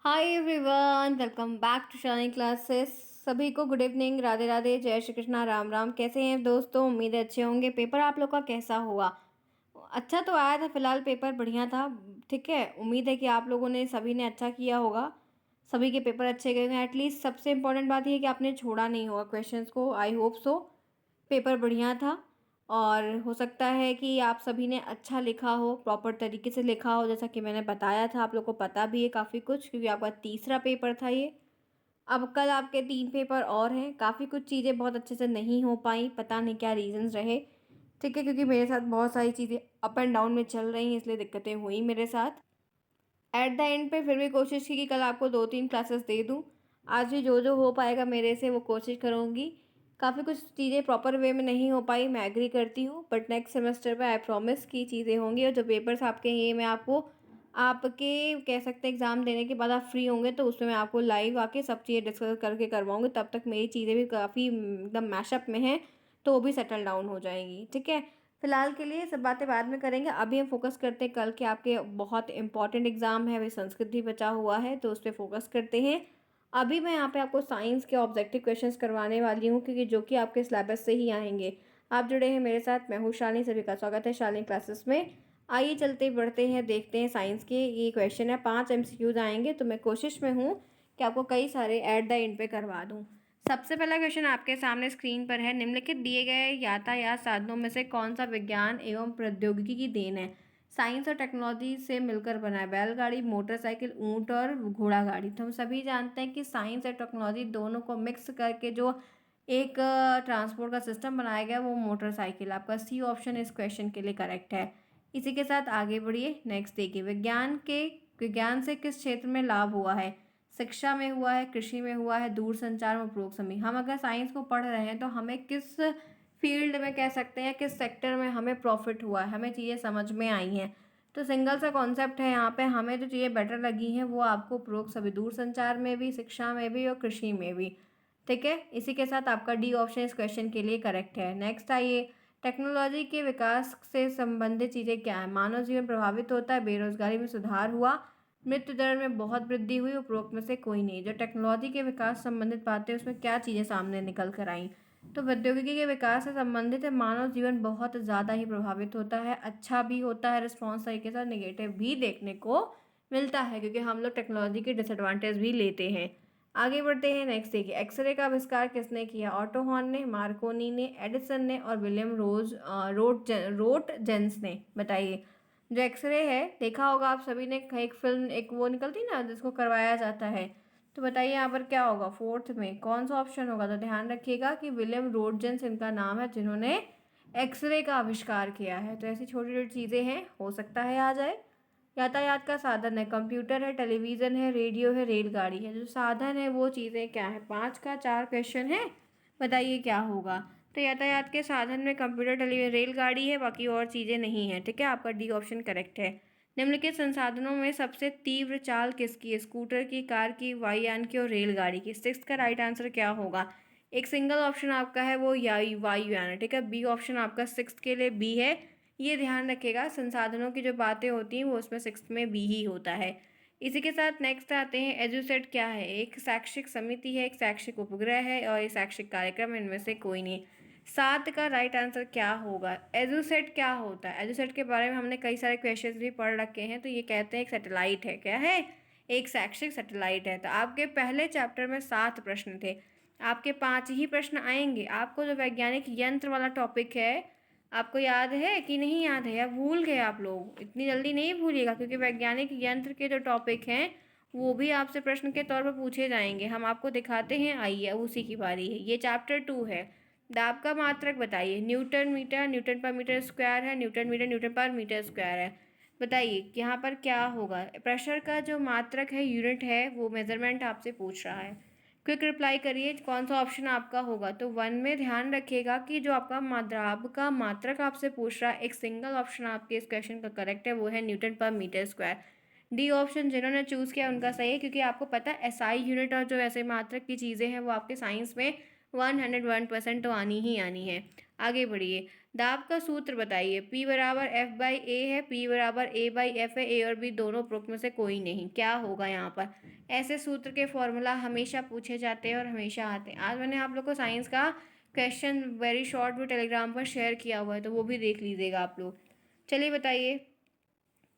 Hi everyone, welcome back to Shining Classes. सभी को good evening, Radhe Radhe, जय श्री कृष्णा, राम राम। कैसे हैं दोस्तों? उम्मीद है अच्छे होंगे। पेपर आप लोग का कैसा हुआ? अच्छा तो आया था, फिलहाल पेपर बढ़िया था। ठीक है, उम्मीद है कि आप लोगों ने सभी ने अच्छा किया होगा। सभी के पेपर अच्छे गए हैं। एटलीस्ट सबसे इम्पोर्टेंट बात ये है कि आपने छोड़ा नहीं होगा क्वेश्चंस को। I hope so. पेपर बढ़िया था और हो सकता है कि आप सभी ने अच्छा लिखा हो, प्रॉपर तरीके से लिखा हो, जैसा कि मैंने बताया था। आप लोग को पता भी है काफ़ी कुछ, क्योंकि आपका तीसरा पेपर था ये। अब कल आपके 3 पेपर और हैं। काफ़ी कुछ चीज़ें बहुत अच्छे से नहीं हो पाई, पता नहीं क्या रीज़न्स रहे। ठीक है, क्योंकि मेरे साथ बहुत सारी चीज़ें अप एंड डाउन में चल रही हैं, इसलिए दिक्कतें हुई मेरे साथ। एट द एंड पे फिर भी कोशिश की कि कल आपको 2-3 क्लासेस दे दूँ। आज भी जो जो हो पाएगा मेरे से वो कोशिश करूँगी। काफ़ी कुछ चीज़ें प्रॉपर वे में नहीं हो पाई, मैं एग्री करती हूँ, बट नेक्स्ट सेमेस्टर में आई प्रॉमिस की चीज़ें होंगी। और जो पेपर्स आपके ये मैं आपको आपके कह सकते हैं एग्ज़ाम देने के बाद आप फ्री होंगे तो उसमें मैं आपको लाइव आके सब चीज़ें डिस्कस करके करवाऊँगी। तब तक मेरी चीज़ें भी काफ़ी एकदम मैशअप में हैं, तो वो भी सेटल डाउन हो जाएंगी। ठीक है, फिलहाल के लिए सब बातें बाद में करेंगे। अभी हम फोकस करते हैं कल के आपके बहुत इंपॉर्टेंट एग्जाम है, अभी संस्कृत भी बचा हुआ है तो उस पर फोकस करते हैं। अभी मैं यहाँ पे आपको साइंस के ऑब्जेक्टिव क्वेश्चंस करवाने वाली हूँ, क्योंकि जो कि आपके सिलेबस से ही आएंगे। आप जुड़े हैं मेरे साथ, मैं हूँ शालिनी, सभी का स्वागत है शालिनी क्लासेस में। आइए चलते बढ़ते हैं, देखते हैं साइंस के ये क्वेश्चन है। 5 MCQs आएंगे, तो मैं कोशिश में हूँ कि आपको कई सारे एट द एंड पे करवा दूँ। सबसे पहला क्वेश्चन आपके सामने स्क्रीन पर है। निम्नलिखित दिए गए यातायात साधनों में से कौन सा विज्ञान एवं प्रौद्योगिकी की देन है? साइंस और टेक्नोलॉजी से मिलकर बना है। बैलगाड़ी, मोटरसाइकिल, ऊंट और घोड़ा गाड़ी। तो हम सभी जानते हैं कि साइंस और टेक्नोलॉजी दोनों को मिक्स करके जो एक ट्रांसपोर्ट का सिस्टम बनाया गया वो मोटरसाइकिल। आपका सी ऑप्शन इस क्वेश्चन के लिए करेक्ट है। इसी के साथ आगे बढ़िए, नेक्स्ट देखिए। विज्ञान से किस क्षेत्र में लाभ हुआ है? शिक्षा में हुआ है, कृषि में हुआ है, दूरसंचार में, उपरोक्त सभी। हम अगर साइंस को पढ़ रहे हैं तो हमें किस फील्ड में कह सकते हैं, किस सेक्टर में हमें प्रॉफिट हुआ है, हमें चीज़ें समझ में आई हैं। तो सिंगल सा कॉन्सेप्ट है यहाँ पे। हमें जो चीज़ें बेटर लगी हैं वो आपको उपरोक्त सभी, दूरसंचार में भी, शिक्षा में भी और कृषि में भी। ठीक है, इसी के साथ आपका डी ऑप्शन इस क्वेश्चन के लिए करेक्ट है। नेक्स्ट आइए। टेक्नोलॉजी के विकास से संबंधित चीज़ें क्या है? मानव जीवन प्रभावित होता है, बेरोजगारी में सुधार हुआ, मृत्यु दर में बहुत वृद्धि हुई, उपरोक्त में से कोई नहीं। जो टेक्नोलॉजी के विकास संबंधित बातें उसमें क्या चीज़ें सामने निकल कर आई? तो प्रौद्योगिकी के विकास से संबंधित है। मानव जीवन बहुत ज़्यादा ही प्रभावित होता है, अच्छा भी होता है रिस्पॉन्स तरीके से, नेगेटिव भी देखने को मिलता है, क्योंकि हम लोग टेक्नोलॉजी के डिसएडवांटेज भी लेते हैं। आगे बढ़ते हैं, नेक्स्ट देखिए। एक्सरे का आविष्कार किसने किया? ऑटो हॉर्न ने, मार्कोनी ने, एडिसन ने और विलियम रोट जेंस ने। बताइए। जो एक्सरे है, देखा होगा आप सभी ने, एक फिल्म एक वो निकलती ना जिसको करवाया जाता है। तो बताइए यहाँ पर क्या होगा, फोर्थ में कौन सा ऑप्शन होगा? तो ध्यान रखिएगा कि विलियम रोटजेंस इनका नाम है, जिन्होंने एक्सरे का आविष्कार किया है। तो ऐसी छोटी छोटी चीज़ें हैं, हो सकता है आ जाए। यातायात का साधन है, कंप्यूटर है, टेलीविज़न है, रेडियो है, रेलगाड़ी है। जो साधन है वो चीज़ें क्या है? 5 का 4 क्वेश्चन है, बताइए क्या होगा? तो यातायात के साधन में कंप्यूटर, टेलीविजन, रेलगाड़ी है, बाकी और चीज़ें नहीं है। ठीक है, आपका डी ऑप्शन करेक्ट है। निम्नलिखित संसाधनों में सबसे तीव्र चाल किसकी है? स्कूटर की, कार की, वायुयान की और रेलगाड़ी की। 6 का राइट आंसर क्या होगा? एक सिंगल ऑप्शन आपका है वो वायुयान है। ठीक है, बी ऑप्शन आपका 6 के लिए बी है। ये ध्यान रखिएगा, संसाधनों की जो बातें होती हैं वो उसमें 6 में बी ही होता है। इसी के साथ नेक्स्ट आते हैं। एजुसेट क्या है? एक शैक्षिक समिति है, एक शैक्षिक उपग्रह है और एक शैक्षिक कार्यक्रम, इनमें से कोई नहीं। 7 का राइट आंसर क्या होगा? एजुसेट क्या होता है? एजुसेट के बारे में हमने कई सारे क्वेश्चंस भी पढ़ रखे हैं। तो ये कहते हैं एक सैटेलाइट है। क्या है? एक शैक्षिक सैटेलाइट है। तो आपके पहले चैप्टर में 7 प्रश्न थे, आपके 5 ही प्रश्न आएंगे। आपको जो वैज्ञानिक यंत्र वाला टॉपिक है, आपको याद है कि नहीं याद है, या भूल गए आप लोग? इतनी जल्दी नहीं भूलिएगा, क्योंकि वैज्ञानिक यंत्र के जो टॉपिक हैं वो भी आपसे प्रश्न के तौर पर पूछे जाएंगे। हम आपको दिखाते हैं, आइए उसी की बारी है। ये चैप्टर 2 है। दाब का मात्रक बताइए। न्यूटन मीटर, न्यूटन पर मीटर स्क्वायर है, न्यूटन मीटर, न्यूटन पर मीटर स्क्वायर है। बताइए यहाँ पर क्या होगा? प्रेशर का जो मात्रक है, यूनिट है, वो मेजरमेंट आपसे पूछ रहा है। क्विक रिप्लाई करिए, कौन सा ऑप्शन आपका होगा? तो 1 में ध्यान रखिएगा कि जो आपका दाब का मात्रक आपसे पूछ रहा है, एक सिंगल ऑप्शन आपके इस क्वेश्चन का करेक्ट है, वो है न्यूटन पर मीटर स्क्वायर। डी ऑप्शन जिन्होंने चूज़ किया उनका सही है, क्योंकि आपको पता है एसआई यूनिट और जो ऐसे मात्रक की चीज़ें हैं वो आपके साइंस में 101% तो आनी ही आनी है। आगे बढ़िए, दाब का सूत्र बताइए। P बराबर F/A है, P बराबर A/F है, A और B दोनों उपरोक्त में से कोई नहीं। क्या होगा यहाँ पर? ऐसे सूत्र के फॉर्मूला हमेशा पूछे जाते हैं और हमेशा आते हैं। आज मैंने आप लोग को साइंस का क्वेश्चन वेरी शॉर्ट भी टेलीग्राम पर शेयर किया हुआ है, तो वो भी देख लीजिएगा आप लोग। चलिए बताइए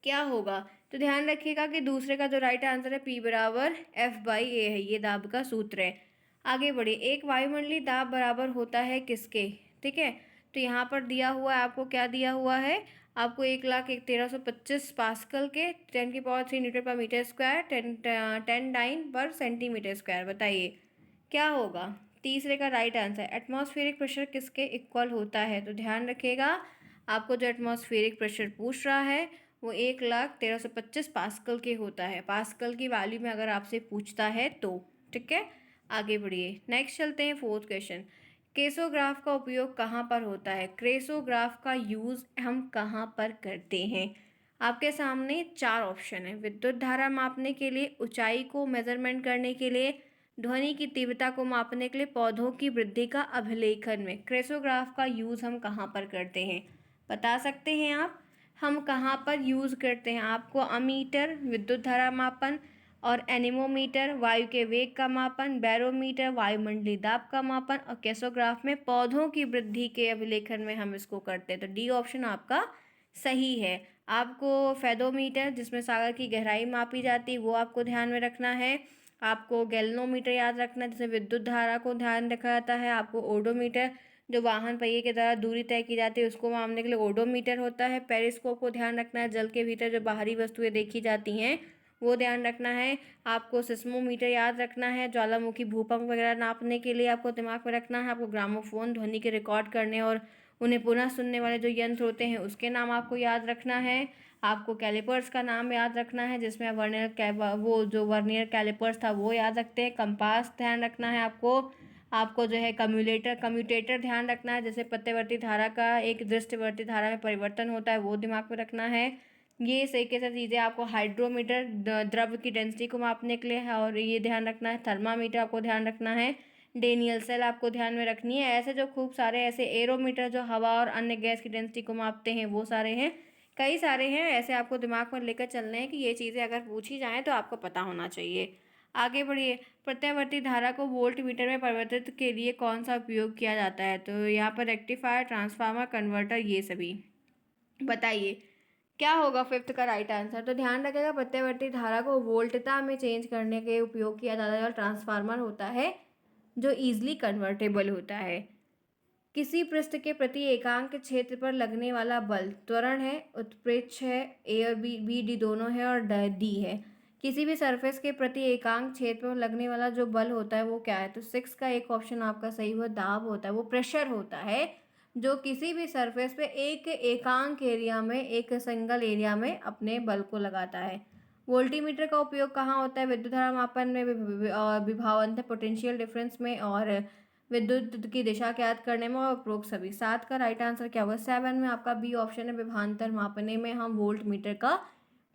क्या होगा। तो ध्यान रखिएगा कि दूसरे का जो राइट आंसर है P बराबर F/A है, ये दाब का सूत्र है। आगे बढ़िए, एक वायुमंडलीय दाब बराबर होता है किसके? ठीक है, तो यहाँ पर दिया हुआ है आपको, क्या दिया हुआ है आपको, 1,1325 पास्कल के 10⁻³ न्यूटन पर मीटर स्क्वायर, 10 पर सेंटीमीटर स्क्वायर। बताइए क्या होगा। तीसरे का राइट आंसर, एटमॉस्फेरिक प्रेशर किसके इक्वल होता है? तो ध्यान रखिएगा, आपको जो एटमॉस्फेरिक प्रेशर पूछ रहा है वो 1,1325 पास्कल के होता है। पास्कल की वैल्यू में अगर आपसे पूछता है तो। ठीक है, आगे बढ़िए, नेक्स्ट चलते हैं फोर्थ क्वेश्चन। क्रेसोग्राफ का उपयोग कहाँ पर होता है? क्रेसोग्राफ का यूज़ हम कहाँ पर करते हैं? आपके सामने 4 ऑप्शन है। विद्युत धारा मापने के लिए, ऊंचाई को मेजरमेंट करने के लिए, ध्वनि की तीव्रता को मापने के लिए, पौधों की वृद्धि का अभिलेखन में। क्रेसोग्राफ का यूज़ हम कहाँ पर करते हैं, बता सकते हैं आप? हम कहाँ पर यूज़ करते हैं? आपको अमीटर विद्युत धारा मापन, और एनीमोमीटर वायु के वेग का मापन, बैरोमीटर वायुमंडलीय दाब का मापन, और कैसोग्राफ में पौधों की वृद्धि के अभिलेखन में हम इसको करते हैं। तो डी ऑप्शन आपका सही है। आपको फेदोमीटर जिसमें सागर की गहराई मापी जाती है वो आपको ध्यान में रखना है। आपको गैल्वेनोमीटर याद रखना है जिसमें विद्युत धारा को ध्यान रखा जाता है। आपको ओडोमीटर जो वाहन पहिए के द्वारा दूरी तय की जाती है उसको मापने के लिए ओडोमीटर होता है। पेरिस्कोप को ध्यान रखना है, जल के भीतर जो बाहरी वस्तुएं देखी जाती हैं वो ध्यान रखना है। आपको सिस्मोमीटर याद रखना है, ज्वालामुखी भूकंप वगैरह नापने के लिए आपको दिमाग में रखना है। आपको ग्रामोफोन ध्वनि के रिकॉर्ड करने और उन्हें पुनः सुनने वाले जो यंत्र होते हैं उसके नाम आपको याद रखना है। आपको कैलिपर्स का नाम याद रखना है जिसमें वो जो वर्नियर कैलिपर्स था वो याद रखते हैं। कंपास ध्यान रखना है आपको जो है कम्यूटेटर ध्यान रखना है, जैसे प्रत्यवर्ती धारा का एक दृष्टिवर्ती धारा में परिवर्तन होता है वो दिमाग में रखना है। ये सही कैसे चीज़ें आपको हाइड्रोमीटर द्रव की डेंसिटी को मापने के लिए है और ये ध्यान रखना है। थर्मामीटर आपको ध्यान रखना है। डेनियल सेल आपको ध्यान में रखनी है। ऐसे जो खूब सारे ऐसे एरोमीटर जो हवा और अन्य गैस की डेंसिटी को मापते हैं वो सारे हैं, कई सारे हैं ऐसे, आपको दिमाग में लेकर चलने हैं कि ये चीज़ें अगर पूछी जाएँ तो आपको पता होना चाहिए। आगे बढ़िए, प्रत्यावर्ती धारा को वोल्ट मीटर में परिवर्तित के लिए कौन सा उपयोग किया जाता है? तो यहाँ पर रेक्टिफायर, ट्रांसफार्मर, कन्वर्टर, ये सभी। बताइए क्या होगा फिफ्थ का राइट आंसर? तो ध्यान रखिएगा, प्रत्यावर्ती धारा को वोल्टता में चेंज करने के उपयोग किया जाता है और ट्रांसफार्मर होता है जो ईजिली कन्वर्टेबल होता है। किसी पृष्ठ के प्रति एकांक क्षेत्र पर लगने वाला बल त्वरण है, उत्प्रेक्ष है, ए और बी डी दोनों है और डी है। किसी भी सरफेस के प्रति एकांक क्षेत्र पर लगने वाला जो बल होता है वो क्या है? तो 6 का एक ऑप्शन आपका सही हुआ, दाब होता है, वो प्रेशर होता है जो किसी भी सरफेस पे एक एकांक एरिया में, एक सिंगल एरिया में अपने बल को लगाता है। वोल्टीमीटर का उपयोग कहाँ होता है? विद्युत धारा मापन में, और विभवांतर पोटेंशियल डिफरेंस में, और विद्युत की दिशा ज्ञात करने में, और उपरोक्त सभी। 7 का राइट आंसर क्या होगा? 7 में आपका बी ऑप्शन है, विभवांतर मापने में हम वोल्ट मीटर का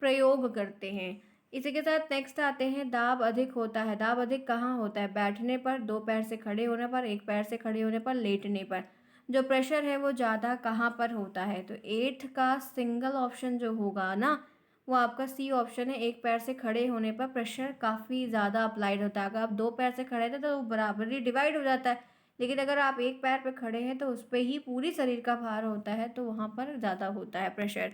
प्रयोग करते हैं। इसी के साथ नेक्स्ट आते हैं, दाब अधिक होता है। दाब अधिक कहाँ होता है? बैठने पर, दो पैर से खड़े होने पर, एक पैर से खड़े होने पर, लेटने पर। जो प्रेशर है वो ज़्यादा कहाँ पर होता है? तो 8 का सिंगल ऑप्शन जो होगा ना वो आपका सी ऑप्शन है, एक पैर से खड़े होने पर प्रेशर काफ़ी ज़्यादा अप्लाइड होता है। अगर आप दो पैर से खड़े थे तो वो बराबरी डिवाइड हो जाता है, लेकिन अगर आप एक पैर पर खड़े हैं तो उस पर ही पूरी शरीर का भार होता है, तो वहाँ पर ज़्यादा होता है प्रेशर।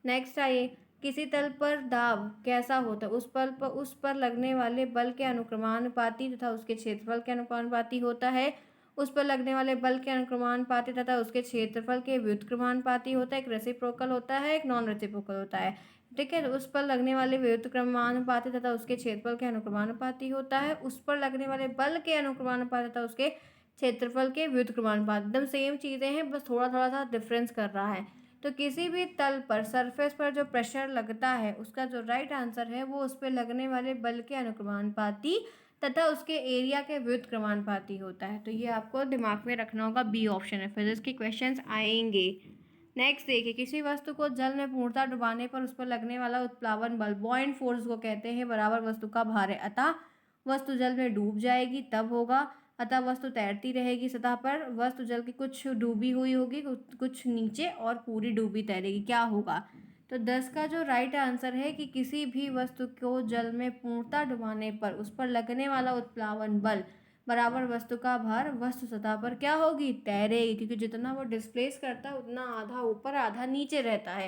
नेक्स्ट आइए, किसी तल पर दाब कैसा होता है? उस पर लगने वाले बल के अनुक्रमानुपाती तथा उसके क्षेत्रफल के अनुक्रमानुपाती होता है। उस पर लगने वाले बल के अनुक्रमानुपाती तथा उसके क्षेत्रफल के व्युत्क्रमानुपाती होता है। एक रेसिप्रोकल होता है, एक नॉन रेसिप्रोकल होता है। ठीक है, तो उस पर लगने वाले व्युत्क्रमानुपाती तथा उसके क्षेत्रफल के अनुक्रमानुपाती होता है। उस पर लगने वाले बल के अनुक्रमानुपाती तथा उसके क्षेत्रफल के व्युत्क्रमानुपाती, एकदम सेम चीज़ें हैं, बस थोड़ा थोड़ा सा डिफरेंस कर रहा है। तो किसी भी तल पर, सरफेस पर जो प्रेशर लगता है उसका जो राइट आंसर है वो उस पर लगने वाले बल के अनुक्रमानुपाती तथा उसके एरिया के व्युत्क्रमानुपाती होता है। तो ये आपको दिमाग में रखना होगा, बी ऑप्शन है। फिजिक्स के क्वेश्चंस आएंगे। नेक्स्ट देखिए, किसी वस्तु को जल में पूर्णतः डुबाने पर उस पर लगने वाला उत्प्लावन बल, बॉयंट फोर्स को कहते हैं, बराबर वस्तु का भार है, अतः वस्तु जल में डूब जाएगी तब होगा। अतः वस्तु तैरती रहेगी सतह पर, वस्तु जल की कुछ डूबी हुई होगी, कुछ नीचे और पूरी डूबी तैरेगी। क्या होगा? तो 10 का जो राइट आंसर है कि किसी भी वस्तु को जल में पूर्णतः डुबाने पर उस पर लगने वाला उत्प्लावन बल बराबर वस्तु का भार वस्तु सतह पर क्या होगी? तैरेगी, क्योंकि जितना वो डिस्प्लेस करता है उतना आधा ऊपर आधा नीचे रहता है।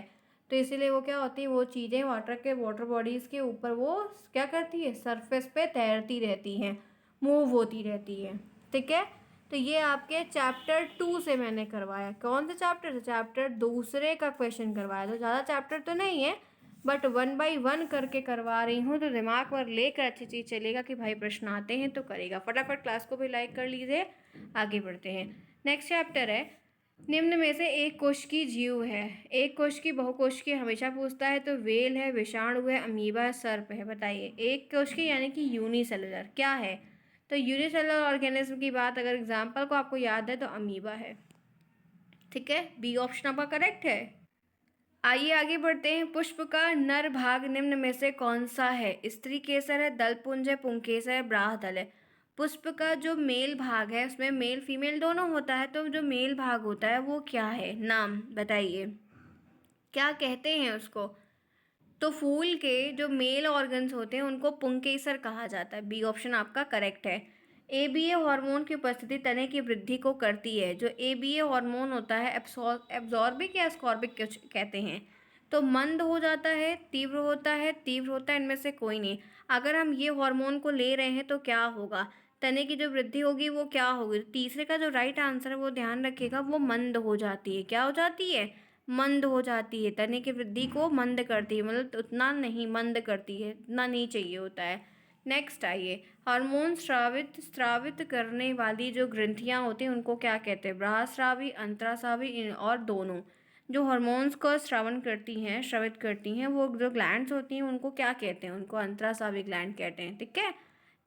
तो इसीलिए वो क्या होती है, वो चीज़ें वाटर बॉडीज़ के ऊपर वो क्या करती है, सरफेस पे तैरती रहती हैं, मूव होती रहती है। ठीक है, तो ये आपके चैप्टर 2 से मैंने करवाया। कौन सा चैप्टर से? चैप्टर दूसरे का क्वेश्चन करवाया। तो ज़्यादा चैप्टर तो नहीं है, बट 1 बाय 1 करके करवा रही हूँ, तो दिमाग पर लेकर अच्छी चीज़ चलेगा कि भाई प्रश्न आते हैं तो करेगा। फटाफट क्लास को भी लाइक कर लीजिए, आगे बढ़ते हैं। नेक्स्ट चैप्टर है, निम्न में से एक कोशिकी जीव है। एक कोशिकी बहुकोशिकीय हमेशा पूछता है, तो वेल है, विषाणु है, अमीबा है, सर्प है। बताइए, एक कोशिकी यानी कि यूनिसेलुलर क्या है? तो यूनिसेलुलर ऑर्गेनिज्म की बात अगर एग्जाम्पल को आपको याद है तो अमीबा है। ठीक है, बी ऑप्शन आपका करेक्ट है। आइए आगे बढ़ते हैं। पुष्प का नर भाग निम्न में से कौन सा है? स्त्री केसर है, दलपुंज है, पुंकेसर है, ब्राहदल है। पुष्प का जो मेल भाग है उसमें मेल फीमेल दोनों होता है, तो जो मेल भाग होता है वो क्या है? नाम बताइए, क्या कहते हैं उसको? तो फूल के जो मेल ऑर्गन्स होते हैं उनको पुंकेसर कहा जाता है। बी ऑप्शन आपका करेक्ट है। एबीए हार्मोन की उपस्थिति तने की वृद्धि को करती है। जो एबीए हार्मोन होता है एब्जॉर्बिक या एस्कॉर्बिक कुछ कहते हैं। तो मंद हो जाता है, तीव्र होता है, तीव्र होता है, इनमें से कोई नहीं। अगर हम ये हार्मोन को ले रहे हैं तो क्या होगा? तने की जो वृद्धि होगी वो क्या होगी? तीसरे का जो राइट आंसर है वो ध्यान रखिएगा, वो मंद हो जाती है। क्या हो जाती है? मंद हो जाती है। तने की वृद्धि को मंद करती है, मतलब उतना नहीं, मंद करती है, उतना नहीं चाहिए होता है। नेक्स्ट आइए, हार्मोन स्रावित करने वाली जो ग्रंथियां होती हैं उनको क्या कहते हैं? बाह्यस्रावी, अंतरास्रावी और दोनों। जो हार्मोन्स को श्रवण करती हैं, स्रावित करती हैं, वो जो ग्लैंड्स होती हैं उनको क्या कहते हैं? उनको अंतरास्रावी ग्लैंड कहते हैं। ठीक है,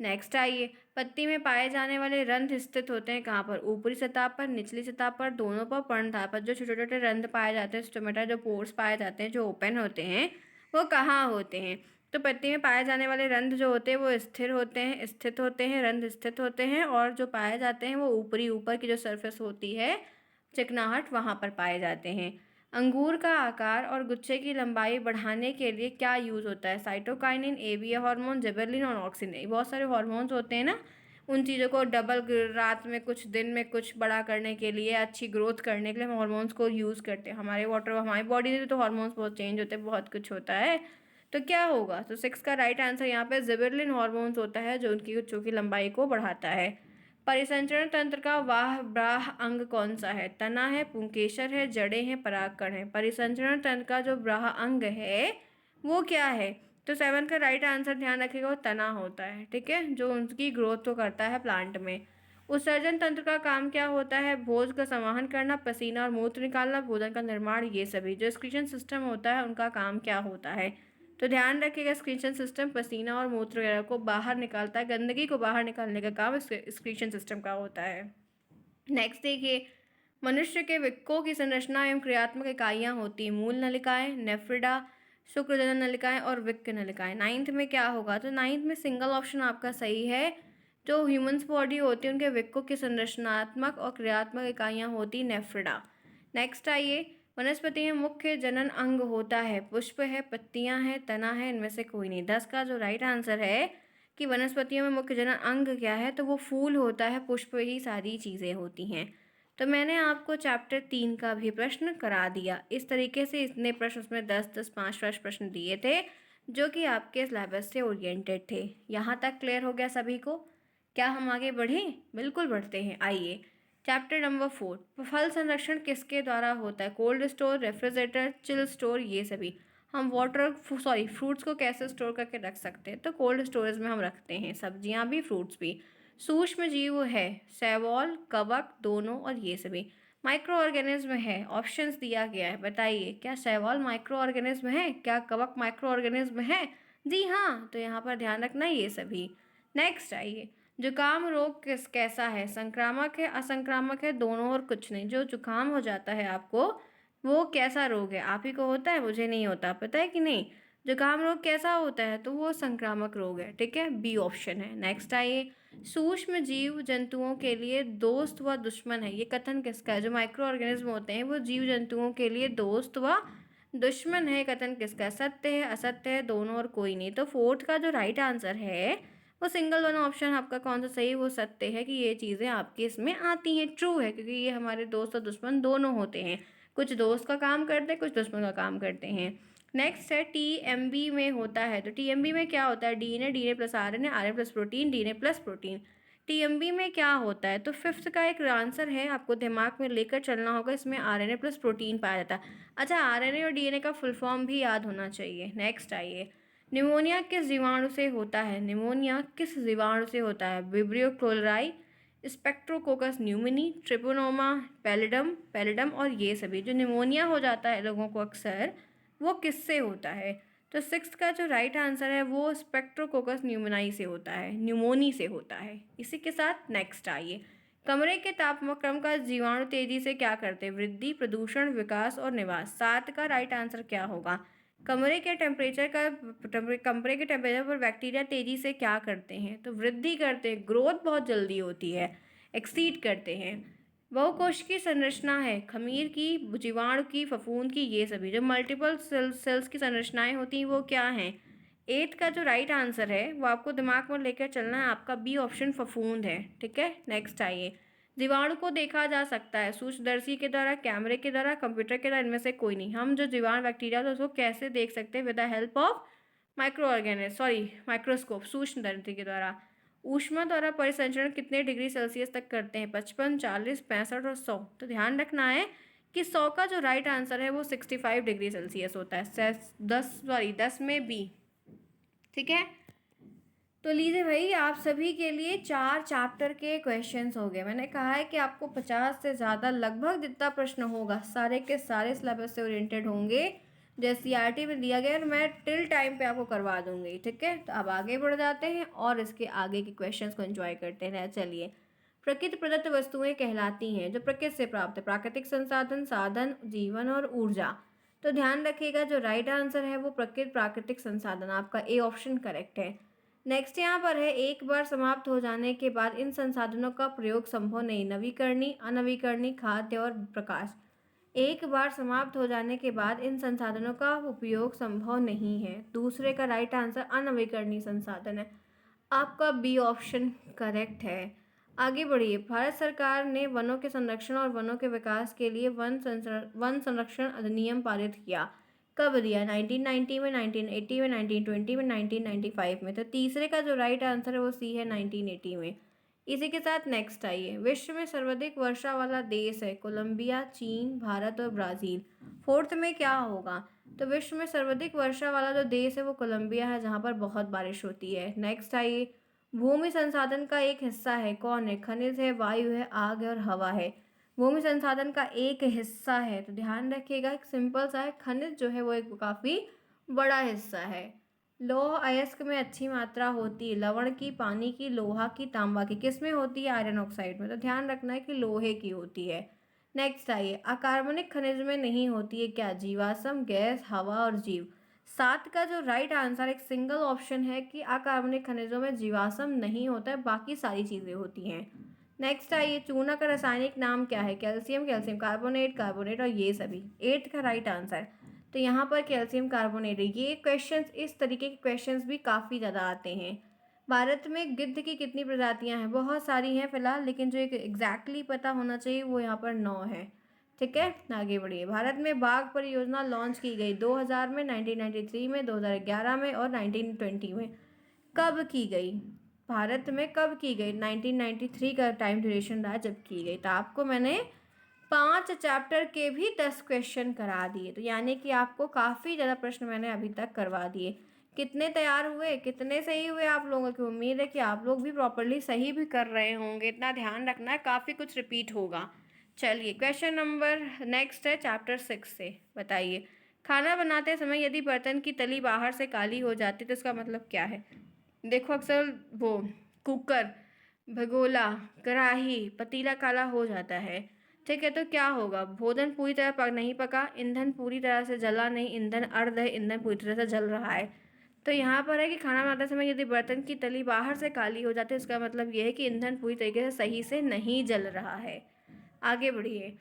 नेक्स्ट आइए, पत्ती में पाए जाने वाले रंध्र स्थित होते हैं कहाँ पर? ऊपरी सतह पर, निचली सतह पर, दोनों पर, पर्णधार पर। जो छोटे छोटे रंध्र पाए जाते हैं, स्टोमेटा, जो पोर्स पाए जाते हैं, जो ओपन होते हैं, वो कहाँ होते हैं? तो पत्ती में पाए जाने वाले रंध्र जो होते हैं वो स्थिर होते हैं, स्थित होते हैं, रंध्र स्थित होते हैं, और जो पाए जाते हैं वो ऊपरी, ऊपर की जो सरफेस होती है, चिकनाहट, वहाँ पर पाए जाते हैं। अंगूर का आकार और गुच्छे की लंबाई बढ़ाने के लिए क्या यूज़ होता है? साइटोकाइनिन, एबीए हार्मोन, जिबेरेलिन और ऑक्सिन। बहुत सारे हार्मोन्स होते हैं ना, उन चीज़ों को डबल, रात में कुछ, दिन में कुछ बड़ा करने के लिए, अच्छी ग्रोथ करने के लिए हम हार्मोन्स को यूज़ करते हैं। हमारी बॉडी में तो हार्मोन्स बहुत चेंज होते हैं, बहुत कुछ होता है। तो क्या होगा? तो 6 का राइट आंसर यहाँ पे जिबेरेलिन हार्मोन्स होता है, जो उनकी गुच्छों की लंबाई को बढ़ाता है। परिसंचरण तंत्र का वाह ब्राह अंग कौन सा है? तना है, पुंकेसर है, जड़ें हैं, परागकण है। परिसंचरण तंत्र का जो ब्राह अंग है वो क्या है? तो 7 का राइट आंसर ध्यान रखिएगा, वो तना होता है। ठीक है, जो उनकी ग्रोथ को करता है प्लांट में। उत्सर्जन तंत्र का काम क्या होता है? भोज का संवाहन करना, पसीना और मूत्र निकालना, भोजन का निर्माण, ये सभी। जो एक्सक्रीशन सिस्टम होता है उनका काम क्या होता है? तो ध्यान रखिएगा, एक्सक्रीशन सिस्टम पसीना और मूत्र वगैरह को बाहर निकालता है, गंदगी को बाहर निकालने का काम एक्सक्रीशन सिस्टम का होता है। नेक्स्ट देखिए, मनुष्य के वृक्कों की संरचना एवं क्रियात्मक इकाइयाँ होती हैं। मूल नलिकाएं, नेफ्रिडा, शुक्रजनन नलिकाएं और वृक्क नलिकाएं। 9th में क्या होगा? तो 9th में सिंगल ऑप्शन आपका सही है। जो ह्यूमन्स बॉडी होती है उनके वृक्कों की संरचनात्मक और क्रियात्मक इकाइयाँ होती नेफ्रिडा। नेक्स्ट आइए, वनस्पति में मुख्य जनन अंग होता है। पुष्प है, पत्तियां हैं, तना है, इनमें से कोई नहीं। 10 का जो राइट आंसर है कि वनस्पतियों में मुख्य जनन अंग क्या है, तो वो फूल होता है, पुष्प ही सारी चीज़ें होती हैं। तो मैंने आपको चैप्टर 3 का भी प्रश्न करा दिया। इस तरीके से इतने प्रश्न, उसमें 10-10, 5-5 प्रश्न दिए थे जो कि आपके सिलेबस से ओरिएंटेड थे। यहाँ तक क्लियर हो गया सभी को? क्या हम आगे बढ़ें? बिल्कुल बढ़ते हैं। आइए, चैप्टर नंबर 4, फल संरक्षण किसके द्वारा होता है? Cold store, refrigerator, chill store, ये सभी। हम फ्रूट्स को कैसे स्टोर करके रख सकते हैं? तो कोल्ड स्टोरेज में हम रखते हैं, सब्जियां भी, फ्रूट्स भी। सूक्ष्म जीव है, शैवाल, कवक, दोनों और ये सभी। माइक्रो ऑर्गेनिज्म है, ऑप्शंस दिया गया है, बताइए क्या शैवाल माइक्रो ऑर्गेनिज्म है? क्या कवक माइक्रो ऑर्गेनिज्म है? जी हाँ, तो यहाँ पर ध्यान रखना ये सभी। नेक्स्ट आइए, जुकाम रोग कैसा है? संक्रामक है, असंक्रामक है, दोनों और कुछ नहीं। जो जुकाम हो जाता है आपको, वो कैसा रोग है? आप ही को होता है, मुझे नहीं होता, पता है कि नहीं? जुकाम रोग कैसा होता है? तो वो संक्रामक रोग है, ठीक है, बी ऑप्शन है। नेक्स्ट आइए, सूक्ष्म जीव जंतुओं के लिए दोस्त व दुश्मन है, ये कथन किसका है? जो माइक्रो ऑर्गेनिज्म होते हैं वो जीव जंतुओं के लिए दोस्त व दुश्मन है, कथन किसका है? सत्य है, असत्य है, दोनों और कोई नहीं। तो फोर्थ का जो राइट आंसर है वो सिंगल वन ऑप्शन आपका कौन सा सही? वो सत्य है कि ये चीज़ें आपके इसमें आती हैं, ट्रू है, क्योंकि ये हमारे दोस्त और दुश्मन दोनों होते हैं। कुछ दोस्त का काम करते हैं, कुछ दुश्मन का काम करते हैं। नेक्स्ट है टीएमबी में होता है, तो टीएमबी में क्या होता है? DNA plus RNA, RNA plus protein, DNA plus protein. TMB में क्या होता है? तो फिफ्थ का एक आंसर है, आपको दिमाग में लेकर चलना होगा, इसमें आरएनए प्लस प्रोटीन पाया जाता है। अच्छा, आरएनए और डीएनए का फुल फॉर्म भी याद होना चाहिए। नेक्स्ट आइए, निमोनिया किस जीवाणु से होता है? निमोनिया किस जीवाणु से होता है? विब्रियो क्लोराई, स्पेक्ट्रोकोकस न्यूमिनी, ट्रिपोनोमा पैलिडम और ये सभी। जो निमोनिया हो जाता है लोगों को अक्सर, वो किससे होता है? तो सिक्स्थ का जो राइट आंसर है वो स्पेक्ट्रोकोकस न्यूमोनाई से होता है, न्यूमोनी से होता है। इसी के साथ नेक्स्ट आइए, कमरे के तापक्रम का जीवाणु तेजी से क्या करते हैं? वृद्धि, प्रदूषण, विकास और निवास। सात का राइट आंसर क्या होगा? कमरे के टेम्परेचर पर बैक्टीरिया तेजी से क्या करते हैं? तो वृद्धि करते हैं, ग्रोथ बहुत जल्दी होती है, एक्सीड करते हैं। बहुकोश की संरचना है, खमीर की, जीवाणु की, फफूंद की, ये सभी। जो मल्टीपल सेल्स की संरचनाएं होती हैं वो क्या हैं? एट का जो राइट आंसर है वो आपको दिमाग में लेकर चलना है, आपका बी ऑप्शन फफूंद है, ठीक है। नेक्स्ट आइए, जीवाणु को देखा जा सकता है सूक्ष्मदर्शी के द्वारा, कैमरे के द्वारा, कंप्यूटर के द्वारा, इनमें से कोई नहीं। हम जो जीवाणु बैक्टीरिया होता है उसको कैसे देख सकते हैं? With the help of microscope, सूक्ष्मदर्शी के द्वारा। ऊष्मा द्वारा परिसंचरण कितने डिग्री सेल्सियस तक करते हैं? 55, 40, 65 और 100। तो ध्यान रखना है कि 100 का जो राइट आंसर है वो 65 डिग्री सेल्सियस होता है, 10 में बी, ठीक है। तो लीजिए भाई, आप सभी के लिए 4 चैप्टर के क्वेश्चंस हो गए। मैंने कहा है कि आपको 50 से ज़्यादा, लगभग जितना प्रश्न होगा सारे के सारे सिलेबस से ओरिएंटेड होंगे, जो सीआरटी में दिया गया, और मैं टिल टाइम पे आपको करवा दूंगी, ठीक है। तो अब आगे बढ़ जाते हैं और इसके आगे के क्वेश्चंस को एंजॉय करते हैं। चलिए, प्रकृति प्रदत्त वस्तुएं कहलाती हैं जो प्रकृति से प्राप्त है, प्राकृतिक संसाधन, साधन, जीवन और ऊर्जा। तो ध्यान रखिएगा, जो राइट आंसर है वो प्राकृतिक संसाधन, आपका ए ऑप्शन करेक्ट है। नेक्स्ट यहाँ पर है, एक बार समाप्त हो जाने के बाद इन संसाधनों का प्रयोग संभव नहीं, नवीकरणीय, अनवीकरणीय, खाद्य और प्रकाश। एक बार समाप्त हो जाने के बाद इन संसाधनों का उपयोग संभव नहीं है, दूसरे का राइट आंसर अनवीकरणीय संसाधन है, आपका बी ऑप्शन करेक्ट है। आगे बढ़िए, भारत सरकार ने वनों के संरक्षण और वनों के विकास के लिए वन संरक्षण अधिनियम पारित किया। कब दिया? 1990 में, 1980 में, 1920 में, 1995 में। तो तीसरे का जो राइट आंसर है वो सी है, 1980 में। इसी के साथ नेक्स्ट आइए, विश्व में सर्वाधिक वर्षा वाला देश है कोलंबिया, चीन, भारत और ब्राज़ील। फोर्थ में क्या होगा? तो विश्व में सर्वाधिक वर्षा वाला जो देश है वो कोलंबिया है, जहाँ पर बहुत बारिश होती है। नेक्स्ट आइए, भूमि संसाधन का एक हिस्सा है, कौन है? खनिज है, वायु है, आग है और हवा है। भूमि संसाधन का एक हिस्सा है, तो ध्यान रखिएगा, एक सिंपल सा है, खनिज जो है वो एक काफ़ी बड़ा हिस्सा है। लौह अयस्क में अच्छी मात्रा होती है, लवण की, पानी की, लोहा की, तांबा की। किस में होती है? आयरन ऑक्साइड में। तो ध्यान रखना है कि लोहे की होती है। नेक्स्ट आइए, अकार्बनिक खनिज में नहीं होती है क्या? जीवाश्म, गैस, हवा और जीव। 7 का जो राइट आंसर एक सिंगल ऑप्शन है कि अकार्बनिक खनिजों में जीवाश्म नहीं होता है, बाकी सारी चीज़ें होती हैं। नेक्स्ट आइए, चूना का रासायनिक नाम क्या है? कैल्शियम, कैल्शियम कार्बोनेट और ये सभी। 8 का राइट आंसर, तो यहाँ पर कैल्शियम कार्बोनेट है। ये क्वेश्चंस, इस तरीके के क्वेश्चंस भी काफ़ी ज़्यादा आते हैं। भारत में गिद्ध की कितनी प्रजातियां हैं? बहुत सारी हैं फिलहाल, लेकिन जो एक एग्जैक्टली पता होना चाहिए वो यहाँ पर 9 है, ठीक है। आगे बढ़िए, भारत में बाघ परियोजना लॉन्च की गई 2000 में, 1993 में, 2011 में और 1920 में। कब की गई? भारत में कब की गई? 1993 का टाइम ड्यूरेशन रहा जब की गई। तो आपको मैंने 5 चैप्टर के भी 10 क्वेश्चन करा दिए, तो यानी कि आपको काफ़ी ज़्यादा प्रश्न मैंने अभी तक करवा दिए। कितने तैयार हुए, कितने सही हुए आप लोगों की? उम्मीद है कि आप लोग भी प्रॉपरली सही भी कर रहे होंगे, इतना ध्यान रखना है, काफ़ी कुछ रिपीट होगा। चलिए, क्वेश्चन नंबर नेक्स्ट है चैप्टर 6 से। बताइए, खाना बनाते समय यदि बर्तन की तली बाहर से काली हो जाती तो इसका मतलब क्या है? देखो, अक्सर वो कुकर, भगोला, कढ़ाई, पतीला काला हो जाता है, ठीक है, तो क्या होगा? भोजन पूरी तरह नहीं पका, ईंधन पूरी तरह से जला नहीं, ईंधन अर्ध है, ईंधन पूरी तरह से जल रहा है। तो यहाँ पर है कि खाना बनाते समय यदि बर्तन की तली बाहर से काली हो जाती है, इसका मतलब ये है कि ईंधन पूरी तरीके से सही से नहीं जल रहा है। आगे बढ़िए।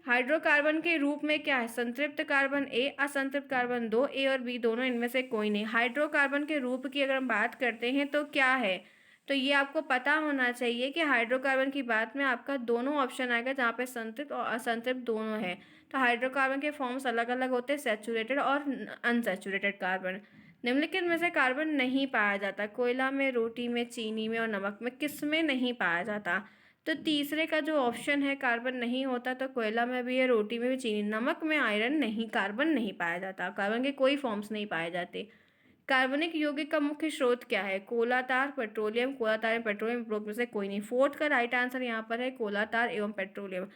हाइड्रोकार्बन के रूप में क्या है? संतृप्त कार्बन ए, असंतृप्त कार्बन दो, ए और बी दोनों, इनमें से कोई नहीं। हाइड्रोकार्बन के रूप की अगर हम बात करते हैं तो क्या है? तो ये आपको पता होना चाहिए कि हाइड्रोकार्बन की बात में आपका दोनों ऑप्शन आएगा जहाँ पे संतृप्त और असंतृप्त दोनों है। तो हाइड्रोकार्बन के फॉर्म्स अलग अलग होते हैं, सैचुरेटेड और अनसैचुरेटेड कार्बन। निम्नलिखित में से कार्बन नहीं पाया जाता? कोयला में, रोटी में, चीनी में और नमक में, किस में नहीं पाया जाता? तो तीसरे का जो ऑप्शन है कार्बन नहीं होता, तो कोयला में भी है, रोटी में भी, चीनी, नमक में आयरन नहीं, कार्बन नहीं पाया जाता। कार्बन के कोई फॉर्म्स नहीं पाए जाते। कार्बनिक यौगिक का मुख्य स्रोत क्या है? कोलातार, पेट्रोलियम, कोलातार एवं पेट्रोलियम, उपरोक्त में से कोई नहीं। फोर्थ का राइट आंसर यहाँ पर है कोलातार एवं पेट्रोलियम।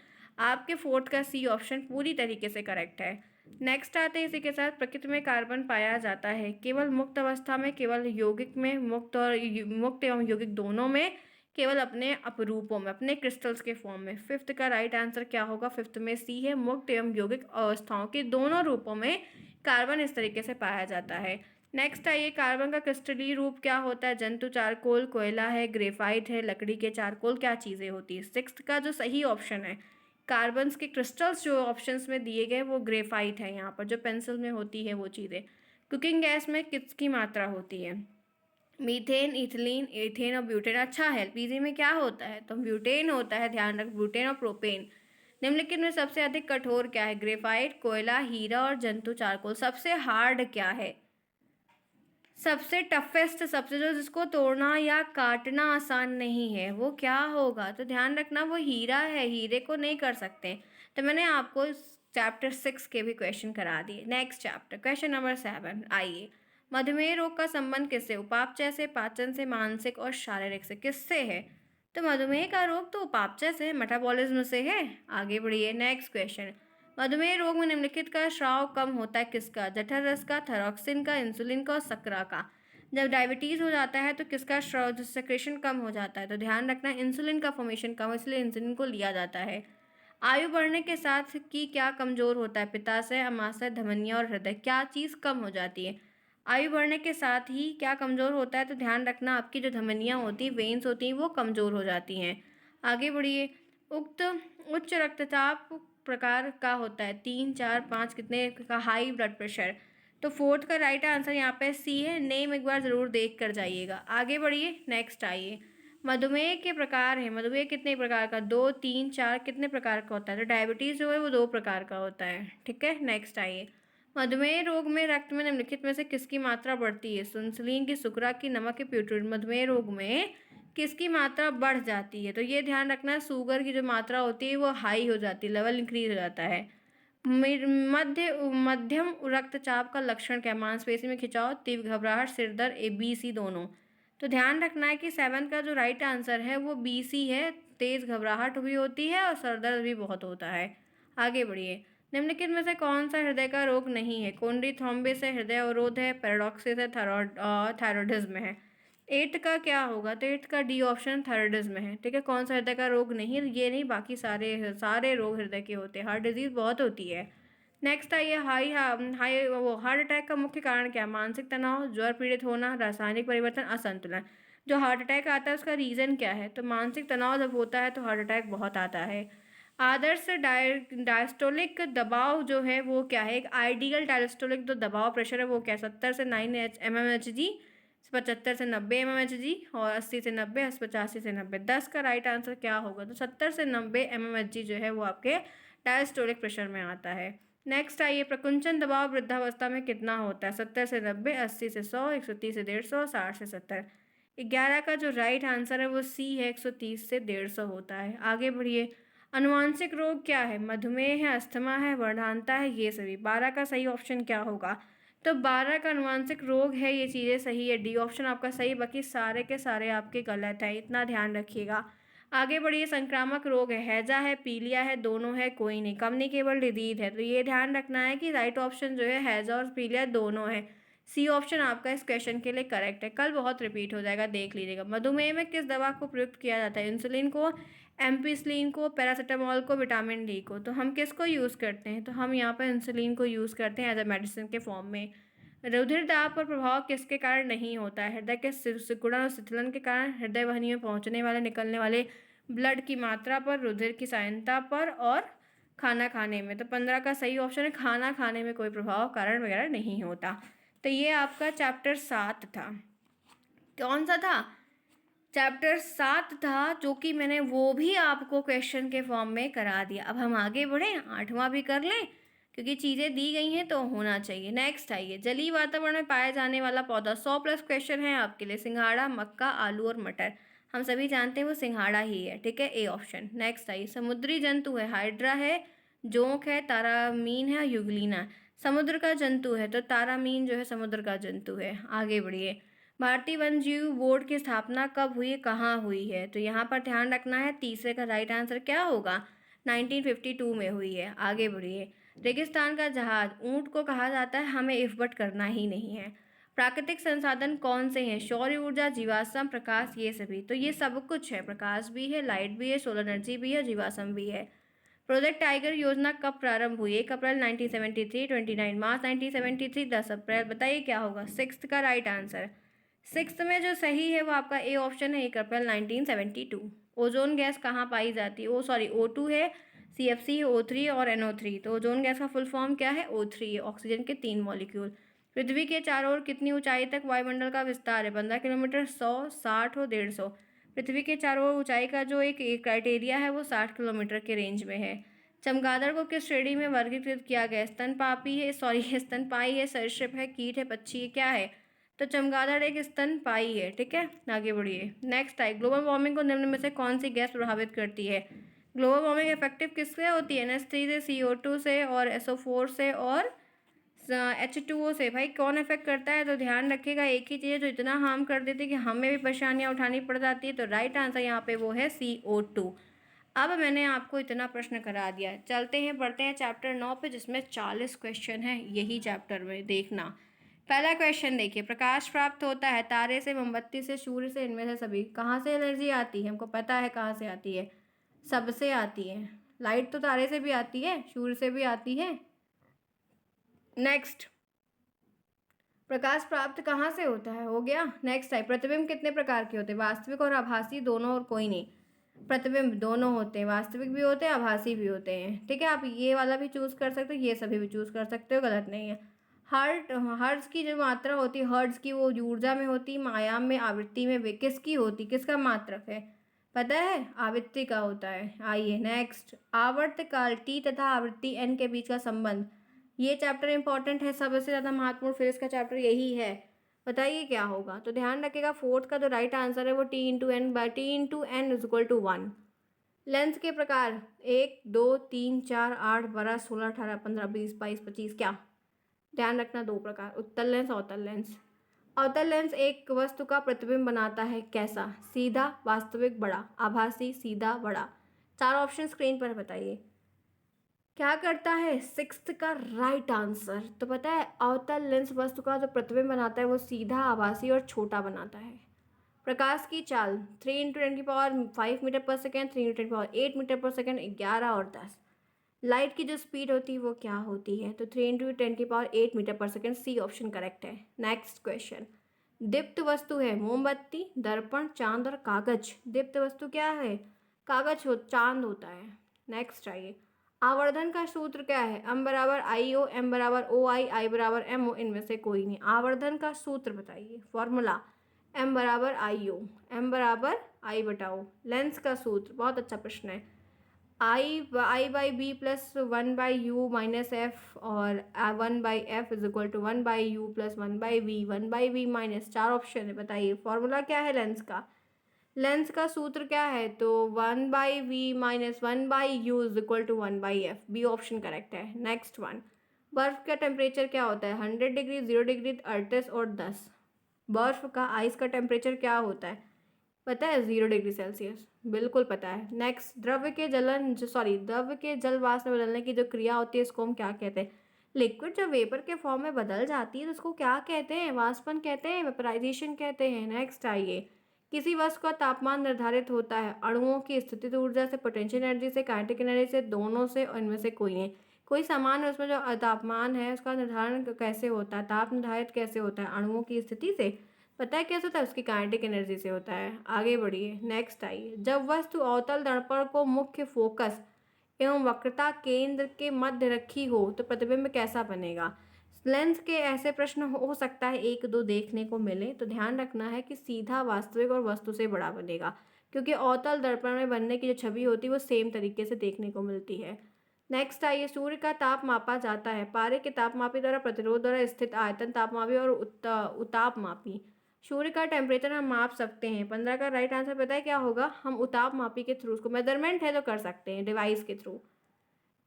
आपके फोर्थ का सी ऑप्शन पूरी तरीके से करेक्ट है। नेक्स्ट आते हैं इसी के साथ, प्रकृति में कार्बन पाया जाता है केवल मुक्त अवस्था में, केवल यौगिक में, मुक्त एवं यौगिक दोनों में, केवल अपने अपरूपों में, अपने क्रिस्टल्स के फॉर्म में। फिफ्थ का राइट आंसर क्या होगा? फिफ्थ में सी है, मुक्त एवं यौगिक अवस्थाओं के दोनों रूपों में कार्बन इस तरीके से पाया जाता है। नेक्स्ट आइए, कार्बन का क्रिस्टलीय रूप क्या होता है? जंतु चारकोल, कोयला है, ग्रेफाइट है, लकड़ी के चारकोल, क्या चीज़ें होती है? सिक्स्थ का जो सही ऑप्शन है, कार्बन के क्रिस्टल्स जो ऑप्शंस में दिए गए वो ग्रेफाइट है। यहाँ पर जो पेंसिल में होती है वो चीज़ें। कुकिंग गैस में किसकी मात्रा होती है? मीथेन, इथिलीन, एथेन और ब्यूटेन। अच्छा है, एलपीजी में क्या होता है? तो ब्यूटेन होता है, ध्यान रख, ब्यूटेन और प्रोपेन। निम्नलिखित में सबसे अधिक कठोर क्या है? ग्रेफाइट, कोयला, हीरा और जंतु चारकोल। सबसे हार्ड क्या है? सबसे टफेस्ट, सबसे जो जिसको तोड़ना या काटना आसान नहीं है, वो क्या होगा? तो ध्यान रखना वो हीरा है, हीरे को नहीं कर सकते। तो मैंने आपको चैप्टर 6 के भी क्वेश्चन करा दिए। नेक्स्ट चैप्टर, क्वेश्चन नंबर 7 आइए। मधुमेह रोग का संबंध किससे? उपापचय से, पाचन से, मानसिक और शारीरिक से, किससे है? तो मधुमेह का रोग तो उपापचय से, मेटाबॉलिज्म से है। आगे बढ़िए, नेक्स्ट क्वेश्चन। मधुमेह रोग में निम्नलिखित का स्राव कम होता है? किसका? जठर रस का, थायरॉक्सिन का, इंसुलिन का और शर्करा का। जब डायबिटीज हो जाता है तो किसका स्राव, सेक्रेशन कम हो जाता है? तो ध्यान रखना इंसुलिन का फॉर्मेशन कम, इसलिए इंसुलिन को लिया जाता है। आयु बढ़ने के साथ की क्या कमजोर होता है? पित्ताशय, अमाशय, धमनियां और हृदय, क्या चीज कम हो जाती है? आयु बढ़ने के साथ ही क्या कमजोर होता है? तो ध्यान रखना आपकी जो धमनियां होती हैं, वेन्स होती हैं, वो कमजोर हो जाती हैं। आगे बढ़िए। उक्त उच्च रक्तचाप प्रकार का होता है? 3, 4, 5, कितने का? High blood pressure. तो फोर्थ का राइट आंसर यहाँ पे सी है। नेम एक बार जरूर देख कर जाइएगा। आगे बढ़िए, नेक्स्ट आइए। मधुमेह के प्रकार है, मधुमेह कितने प्रकार का? 2, 3, 4, कितने प्रकार का होता है? तो डायबिटीज जो है वो 2 प्रकार का होता है। ठीक है, नेक्स्ट आइए। मधुमेह रोग में रक्त में निम्नलिखित में से किसकी मात्रा बढ़ती है? इंसुलिन की, सुकरा की, नमक की, प्यूटरिन। मधुमेह रोग में किसकी मात्रा बढ़ जाती है? तो ये ध्यान रखना, शुगर की जो मात्रा होती है वो हाई हो जाती है, लेवल इंक्रीज हो जाता है। मध्यम रक्तचाप का लक्षण क्या? मांसपेशी में खिंचाव, तीव्र घबराहट, सिरदर्द, ए बी सी दोनों। तो ध्यान रखना है कि 7 का जो राइट आंसर है वो बी सी है। तेज घबराहट भी होती है और सरदर्द भी बहुत होता है। आगे बढ़िए। निम्नलिखित में से कौन सा हृदय का रोग नहीं है? कोंड्री थ्रोम्बिस है, हृदय अवरोध है, पैराडॉक्सिस है, थायरॉयडिज्म है। 8 का क्या होगा? तो 8 का डी ऑप्शन थायरॉयडिज्म है। ठीक है, कौन सा हृदय का रोग नहीं है? ये नहीं, बाकी सारे रोग हृदय के होते हैं। हार्ट डिजीज बहुत होती है। नेक्स्ट आइए, हाई हाई वो हार्ट अटैक का मुख्य कारण क्या? मानसिक तनाव, ज्वर पीड़ित होना, रासायनिक परिवर्तन, असंतुलन। जो हार्ट अटैक आता है उसका रीज़न क्या है? तो मानसिक तनाव जब होता है तो हार्ट अटैक बहुत आता है। आदर्श डायस्टोलिक दबाव जो है वो क्या है? एक आइडियल डायस्टोलिक जो दबाव प्रेशर है वो क्या? 70 से 9 mmHg, 75 से 90 mmHg और 80 से 90, 85 से 90। 10 का राइट आंसर क्या होगा? तो 70 से 90 mmHg जो है वो आपके डायस्टोलिक प्रेशर में आता है। नेक्स्ट आइए, प्रकुंचन दबाव वृद्धावस्था में कितना होता है? 70 से 90, 80 से 100, 130 से 150, 60 से 70। 11 का जो राइट आंसर है वो सी है, 130 से 150 होता है। आगे बढ़िए। अनुवांशिक रोग क्या है? मधुमेह है, अस्थमा है, वर्धानता है, ये सभी। 12 का सही ऑप्शन क्या होगा? तो 12 का अनुवांशिक रोग है, ये चीज़ें सही है, डी ऑप्शन आपका सही, बाकी सारे के सारे आपके गलत है, इतना ध्यान रखिएगा। आगे बढ़िए। संक्रामक रोग है, हैजा है, पीलिया है, दोनों है, कोई नहीं। कम्युनिकेबल डिजीज है, तो ये ध्यान रखना है कि राइट ऑप्शन जो है हैजा और पीलिया दोनों है। सी ऑप्शन आपका इस क्वेश्चन के लिए करेक्ट है। कल बहुत रिपीट हो जाएगा, देख लीजिएगा। मधुमेह में किस दवा को प्रयुक्त किया जाता है? इंसुलिन को, एम्पिसिलिन को, पैरासीटामोल को, विटामिन डी को। तो हम किसको यूज़ करते हैं? तो हम यहाँ पर इंसुलिन को यूज़ करते हैं एज अ मेडिसिन के फॉर्म में। रुधिर दाब पर प्रभाव किसके कारण नहीं होता है? हृदय के सिकुड़न और शिथिलन के कारण, हृदय वाहिनी में पहुँचने वाले निकलने वाले ब्लड की मात्रा पर, रुधिर की सांद्रता पर, और खाना खाने में। तो 15 का सही ऑप्शन है, खाना खाने में कोई प्रभाव कारण वगैरह नहीं होता। तो ये आपका चैप्टर 7 था। कौन सा था? चैप्टर 7 था, जो कि मैंने वो भी आपको क्वेश्चन के फॉर्म में करा दिया। अब हम आगे बढ़ें, 8वां भी कर लें, क्योंकि चीज़ें दी गई हैं तो होना चाहिए। नेक्स्ट आइए, जलीय वातावरण में पाया जाने वाला पौधा। 100 प्लस क्वेश्चन है आपके लिए। सिंघाड़ा, मक्का, आलू और मटर। हम सभी जानते हैं वो सिंघाड़ा ही है, ठीक है, ए ऑप्शन। नेक्स्ट आइए, समुद्री जंतु है। हाइड्रा है, जोंक है, तारामीन है, युगलीना है। समुद्र का जंतु है तो तारामीन जो है समुद्र का जंतु है। आगे बढ़िए, भारतीय वन्य जीव बोर्ड की स्थापना कब हुई, कहाँ हुई है? तो यहाँ पर ध्यान रखना है, तीसरे का राइट आंसर क्या होगा? 1952 में हुई है। आगे बढ़िए, रेगिस्तान का जहाज ऊंट को कहा जाता है, हमें इफ बट करना ही नहीं है। प्राकृतिक संसाधन कौन से हैं? सौर ऊर्जा, जीवाश्म, प्रकाश, ये सभी। तो ये सब कुछ है, प्रकाश भी है, लाइट भी है, सोलर एनर्जी भी है, जीवाश्म भी है। प्रोजेक्ट टाइगर योजना कब प्रारंभ हुई? 1 अप्रैल 1973, 29 मार्च 1973, 10 अप्रैल। बताइए क्या होगा? 6 का राइट आंसर। 6 में जो सही है वो आपका ए ऑप्शन है, 1 अप्रैल 1972। ओजोन गैस कहाँ पाई जाती है? O2 है, CFC, O3 और NO3। तो ओजोन गैस का फुल फॉर्म क्या है? O3 है, ऑक्सीजन के 3 मॉलिक्यूल। पृथ्वी के चारों ओर कितनी ऊंचाई तक वायुमंडल का विस्तार है? 15 किलोमीटर, 100, 60 और 150। पृथ्वी के चारों ओर ऊंचाई का जो एक क्राइटेरिया है वो 60 किलोमीटर के रेंज में है। चमगादड़ को किस श्रेणी में वर्गीकृत किया गया? स्तनपायी है, स्तनपायी है, सरीसृप है, कीट है, पक्षी है, क्या है? तो चमगादड़ एक स्तनपायी है, ठीक है। आगे बढ़िए, नेक्स्ट आई, ग्लोबल वार्मिंग को निम्न में से कौन सी गैस प्रभावित करती है? ग्लोबल वार्मिंग इफेक्टिव किससे होती है? NH3 से, CO2 से, और SO4 से, और H2O से। भाई कौन इफेक्ट करता है? तो ध्यान रखिएगा, एक ही चीज़ है जो इतना हार्म कर देती है कि हमें भी परेशानियां उठानी पड़ जाती है। तो राइट आंसर यहाँ पे वो है CO2। अब मैंने आपको इतना प्रश्न करा दिया, चलते हैं बढ़ते हैं चैप्टर 9 पे, जिसमें 40 क्वेश्चन है यही चैप्टर में, देखना। पहला क्वेश्चन देखिए, प्रकाश प्राप्त होता है तारे से, मोमबत्ती से, सूर्य से, इनमें से सभी। कहाँ से एनर्जी आती है? हमको पता है कहाँ से आती है, सबसे आती है। लाइट तो तारे से भी आती है, सूर्य से भी आती है। नेक्स्ट, प्रकाश प्राप्त कहाँ से होता है? हो गया। नेक्स्ट है, प्रतिबिंब कितने प्रकार के होते हैं? वास्तविक और आभासी दोनों, और कोई नहीं। प्रतिबिंब दोनों होते हैं, वास्तविक भी होते हैं, आभासी भी होते हैं, ठीक है। आप ये वाला भी चूज कर सकते हो, ये सभी भी चूज कर सकते हो, गलत नहीं है। हर्ट्ज की जो मात्रा होती है, हर्ट्ज की, वो ऊर्जा में होती है, आयाम में, आवृत्ति में, वे किसकी होती, किसका मात्रक है? पता है, आवृत्ति का होता है। आइए नेक्स्ट, आवर्तकाल T तथा आवृत्ति N के बीच का संबंध। ये चैप्टर इंपॉर्टेंट है, सबसे ज़्यादा महत्वपूर्ण फिजिक्स का चैप्टर यही है। बताइए क्या होगा? तो ध्यान रखिएगा, फोर्थ का जो राइट आंसर है वो T/N is equal to 1। Lens के प्रकार 1, 2, 3, 4, 8, 12, 16, 18, 15, 20, 22, 25, क्या? ध्यान रखना, 2 प्रकार, उत्तल लेंस, अवतल लेंस। अवतल लेंस एक वस्तु का प्रतिबिंब बनाता है, कैसा? सीधा, वास्तविक, बड़ा, आभासी, सीधा, बड़ा। 4 ऑप्शन स्क्रीन पर बताइए क्या करता है। 6 का राइट आंसर। तो पता है, अवतल लेंस वस्तु का जो प्रतिबिंब बनाता है वो सीधा, आभासी और छोटा बनाता है। प्रकाश की चाल 3 × 10⁵ मीटर पर सेकेंड, 3 × 10⁸ मीटर पर सेकेंड, 11 और 10। लाइट की जो स्पीड होती है वो क्या होती है? तो 3 × 10⁸ मीटर पर सेकेंड, सी ऑप्शन करेक्ट है। नेक्स्ट क्वेश्चन, दीप्त वस्तु है मोमबत्ती, दर्पण, चांद और कागज। दीप्त वस्तु क्या है? कागज चांद होता है। नेक्स्ट आइए, आवर्धन का सूत्र क्या है? M = I/O, M = OI, I/MO, इनमें से कोई नहीं। आवर्धन का सूत्र बताइए, formula. M = I/O, M = I/O। Lens का सूत्र, बहुत अच्छा प्रश्न है, I/B + 1/U - F, और 1/F = 1/U + 1/V, 1/V - 4 option है। बताइए फॉर्मूला क्या है लेंस का? लेंस का सूत्र क्या है? तो 1/V - 1/U = 1/F, B option correct है। नेक्स्ट वन, बर्फ का टेम्परेचर क्या होता है? 100 डिग्री, 0 डिग्री, 38 और 10। बर्फ का, आइस का टेम्परेचर क्या होता है? पता है, 0 डिग्री सेल्सियस, बिल्कुल पता है। नेक्स्ट, द्रव्य के जल वाष्प में बदलने की जो क्रिया होती है इसको हम क्या कहते हैं? लिक्विड जब वेपर के फॉर्म में बदल जाती है तो उसको क्या कहते हैं? वाष्पन कहते हैं, वेपराइजेशन कहते हैं। नेक्स्ट आइए, किसी वस्तु का तापमान निर्धारित होता है अणुओं की स्थितिज ऊर्जा से, पोटेंशियल एनर्जी से, काइनेटिक एनर्जी से, दोनों से, और इनमें से कोई नहीं। कोई सामान है उसमें जो तापमान है उसका निर्धारण कैसे होता है? ताप निर्धारित कैसे होता है? अणुओं की स्थिति से। पता है कैसे होता है? उसकी काइनेटिक एनर्जी से होता है। आगे बढ़िए, नेक्स्ट आइए, जब वस्तु अवतल दर्पण को मुख्य फोकस एवं वक्रता केंद्र के मध्य रखी हो तो प्रतिबिंब कैसा बनेगा? लेंस के ऐसे प्रश्न हो सकता है एक दो देखने को मिले, तो ध्यान रखना है कि सीधा, वास्तविक और वस्तु से बड़ा बनेगा, क्योंकि अवतल दर्पण में बनने की जो छवि होती है वो सेम तरीके से देखने को मिलती है। नेक्स्ट आइए, सूर्य का ताप मापा जाता है पारे के तापमापी द्वारा, प्रतिरोध द्वारा, स्थित आयतन तापमापी और उताप मापी। सूर्य का टेम्परेचर हम माप सकते हैं। 15 का राइट आंसर पता है क्या होगा? हम उताप मापी के थ्रू, उसको मेजरमेंट है तो कर सकते हैं डिवाइस के थ्रू।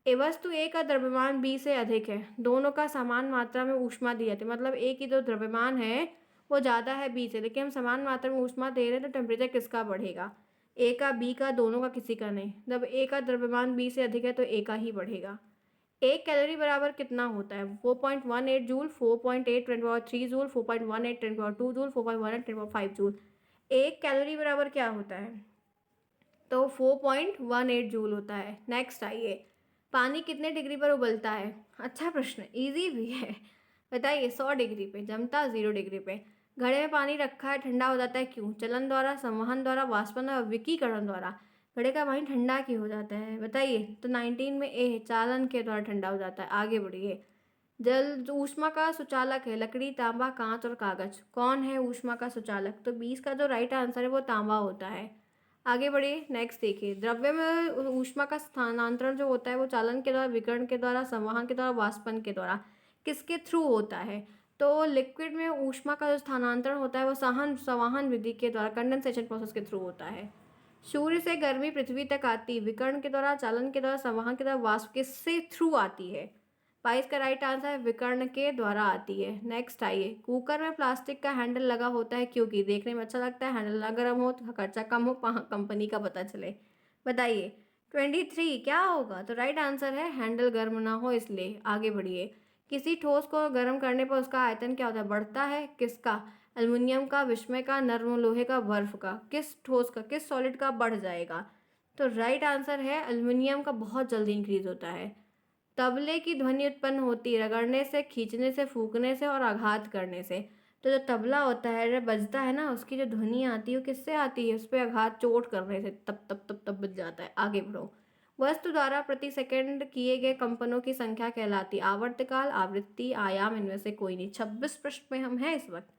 ए वस्तु ए का द्रव्यमान बी से अधिक है, दोनों का समान मात्रा में ऊष्मा दी जाती है, मतलब ए की जो द्रव्यमान है वो ज़्यादा है बी से, लेकिन हम समान मात्रा में ऊष्मा दे रहे हैं तो टेम्परेचर किसका बढ़ेगा? ए का, बी का, दोनों का, किसी का नहीं। जब ए का द्रव्यमान बी से अधिक है तो ए का ही बढ़ेगा। एक कैलोरी बराबर कितना होता है? 4.18 जूल, 4.8 10³ जूल, 4.18 10² जूल, 4.18 10³ जूल। एक कैलोरी बराबर क्या होता है? तो 4.18 जूल होता है। नेक्स्ट आइए, पानी कितने डिग्री पर उबलता है? अच्छा प्रश्न, इजी भी है। बताइए, 100 डिग्री पे जमता, 0 डिग्री पे। घड़े में पानी रखा है, ठंडा हो जाता है क्यों? चलन द्वारा, संवहन द्वारा, वाष्पन द्वारा, विकिकरण द्वारा। घड़े का पानी ठंडा क्यों हो जाता है? बताइए। तो 19 में ए है, चालन के द्वारा ठंडा हो जाता है। आगे बढ़िए, जल जो ऊष्मा का सुचालक है, लकड़ी, तांबा, कांच और कागज। कौन है ऊष्मा का सुचालक? तो 20 का जो राइट आंसर है वो तांबा होता है। आगे बढ़िए, नेक्स्ट देखिए, द्रव्य में ऊष्मा का स्थानांतरण जो होता है वो चालन के द्वारा, विकिरण के द्वारा, संवहन के द्वारा, वाष्पन के द्वारा, किसके थ्रू होता है? तो लिक्विड में ऊष्मा का जो स्थानांतरण होता है वो संवहन विधि के द्वारा, कंडेंसेशन प्रोसेस के थ्रू होता है। सूर्य से गर्मी पृथ्वी तक आती, विकिरण के द्वारा, चालन के द्वारा, संवहन के द्वारा, वाष्प किससे थ्रू आती है? 22 का राइट आंसर है विकर्ण के द्वारा आती है। नेक्स्ट आइए, कुकर में प्लास्टिक का हैंडल लगा होता है क्योंकि देखने में अच्छा लगता है, हैंडल ना गर्म हो तो खर्चा कम हो, कंपनी का पता चले। बताइए। 23 क्या होगा? तो राइट आंसर है हैंडल गर्म ना हो इसलिए। आगे बढ़िए, किसी ठोस को गर्म करने पर उसका आयतन क्या होता है? बढ़ता है। किसका? एल्युमिनियम का, विस्मय का, नर्म लोहे का, बर्फ का। किस ठोस का, किस सॉलिड का बढ़ जाएगा? तो राइट आंसर है एल्युमिनियम का बहुत जल्दी इंक्रीज होता है। तबले की ध्वनि उत्पन्न होती है रगड़ने से, खींचने से, फूंकने से और आघात करने से। तो जो तबला होता है, जब बजता है ना, उसकी जो ध्वनि आती है वो किससे आती है? उस पर आघात, चोट करने से तब तब तब तब बज जाता है। आगे बढ़ो, वस्तु द्वारा प्रति सेकंड किए गए कंपनों की संख्या कहलाती है आवर्तकाल, आवृत्ति, आयाम, इनमें से कोई नहीं। 26 पृष्ठ में हम हैं इस वक्त।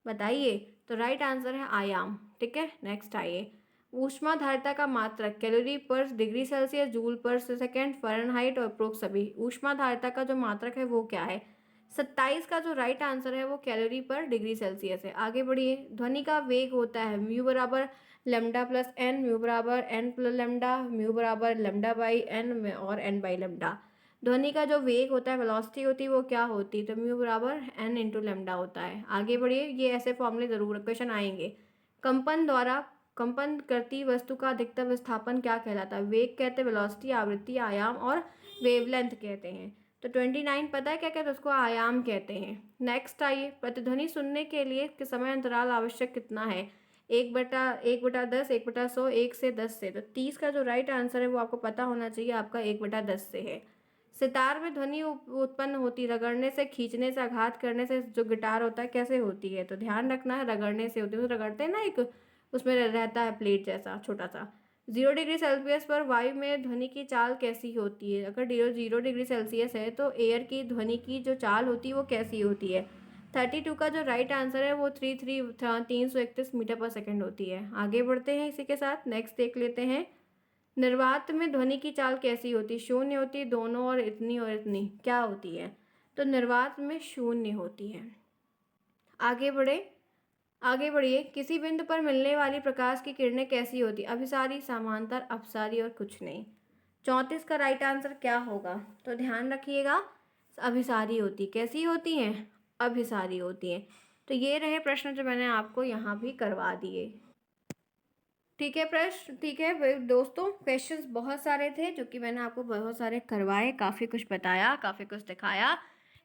बताइए। तो राइट आंसर है आयाम। ठीक है, नेक्स्ट आइए, ऊष्माधारिता का मात्रक कैलोरी पर डिग्री सेल्सियस, जूल पर सेकेंड, फ़ारेनहाइट और उपरोक्त सभी। ऊष्माधारिता का जो मात्रक है वो क्या है? 27 का जो राइट आंसर है वो कैलोरी पर डिग्री सेल्सियस है। आगे बढ़िए, ध्वनि का वेग होता है म्यू बराबर लेमडा प्लस एन, म्यू बराबर एन प्लस लेमडा, म्यू बराबर लेमडा बाई एन और एन बाई लेमडा। ध्वनि का जो वेग होता है, वेलोसिटी होती है, वो क्या होती है? तो म्यू बराबर एन इंटू लेमडा होता है। आगे बढ़िए, ये ऐसे फॉर्मूले जरूर क्वेश्चन आएंगे। कंपन द्वारा कंपन करती वस्तु का अधिकतम विस्थापन क्या कहलाता है? वेग कहते हैं, वेलोसिटी, आवृत्ति, आयाम और वेवलेंथ कहते हैं। तो 29 पता है क्या कहते हैं? उसको आयाम कहते हैं। नेक्स्ट आइए, प्रतिध्वनि सुनने के लिए कि समय अंतराल आवश्यक कितना है? 1/10, 1/100, 1 से 10 से। तो 30 का जो राइट आंसर है वो आपको पता होना चाहिए, आपका 1/10 से है। सितार में ध्वनि उत्पन्न होती रगड़ने से, खींचने से, आघात करने से। जो गिटार होता है कैसे होती है? तो ध्यान रखना है, रगड़ने से होती है। तो रगड़ते हैं ना, एक उसमें रहता है प्लेट जैसा छोटा सा। 0 डिग्री सेल्सियस पर वायु में ध्वनि की चाल कैसी होती है? अगर 0 डिग्री सेल्सियस है तो एयर की ध्वनि की जो चाल होती है वो कैसी होती है? 32 का जो राइट आंसर है वो 331 मीटर पर सेकेंड होती है। आगे बढ़ते हैं इसी के साथ, नेक्स्ट देख लेते हैं। निर्वात में ध्वनि की चाल कैसी होती है? शून्य होती है, दोनों और इतनी क्या होती है? तो निर्वात में शून्य होती है। आगे बढ़े, आगे बढ़िए, किसी बिंदु पर मिलने वाली प्रकाश की किरणें कैसी होती? अभिसारी, समांतर, अपसारी और कुछ नहीं। 34 का राइट आंसर क्या होगा? तो ध्यान रखिएगा, अभिसारी होती। कैसी होती हैं? अभिसारी होती हैं। तो ये रहे प्रश्न जो मैंने आपको यहाँ भी करवा दिए। ठीक है प्रश्न, ठीक है दोस्तों, क्वेश्चंस बहुत सारे थे जो कि मैंने आपको बहुत सारे करवाए, काफ़ी कुछ बताया, काफ़ी कुछ दिखाया।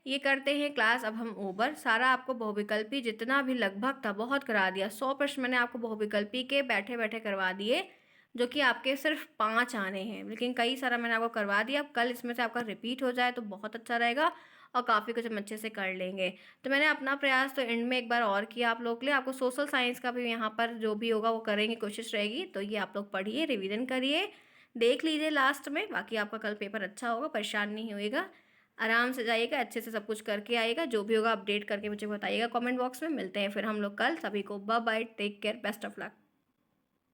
ये करते हैं क्लास अब हम ओवर। सारा आपको बहुविकल्पी जितना भी लगभग था बहुत करा दिया। 100 प्रश्न मैंने आपको बहुविकल्पी के बैठे बैठे करवा दिए, जो कि आपके सिर्फ 5 आने हैं, लेकिन कई सारा मैंने आपको करवा दिया। अब कल इसमें से आपका रिपीट हो जाए तो बहुत अच्छा रहेगा और काफ़ी कुछ हम अच्छे से कर लेंगे। तो मैंने अपना प्रयास तो एंड में एक बार और किया आप लोग के लिए। आपको सोशल साइंस का भी यहाँ पर जो भी होगा वो करेंगे, कोशिश रहेगी। तो ये आप लोग पढ़िए, रिवीजन करिए, देख लीजिए लास्ट में। बाकी आपका कल पेपर अच्छा होगा, परेशान नहीं होएगा, आराम से जाइएगा, अच्छे से सब कुछ करके आइएगा। जो भी होगा अपडेट करके मुझे बताइएगा कमेंट बॉक्स में। मिलते हैं फिर हम लोग कल। सभी को bye bye, take care, best of luck.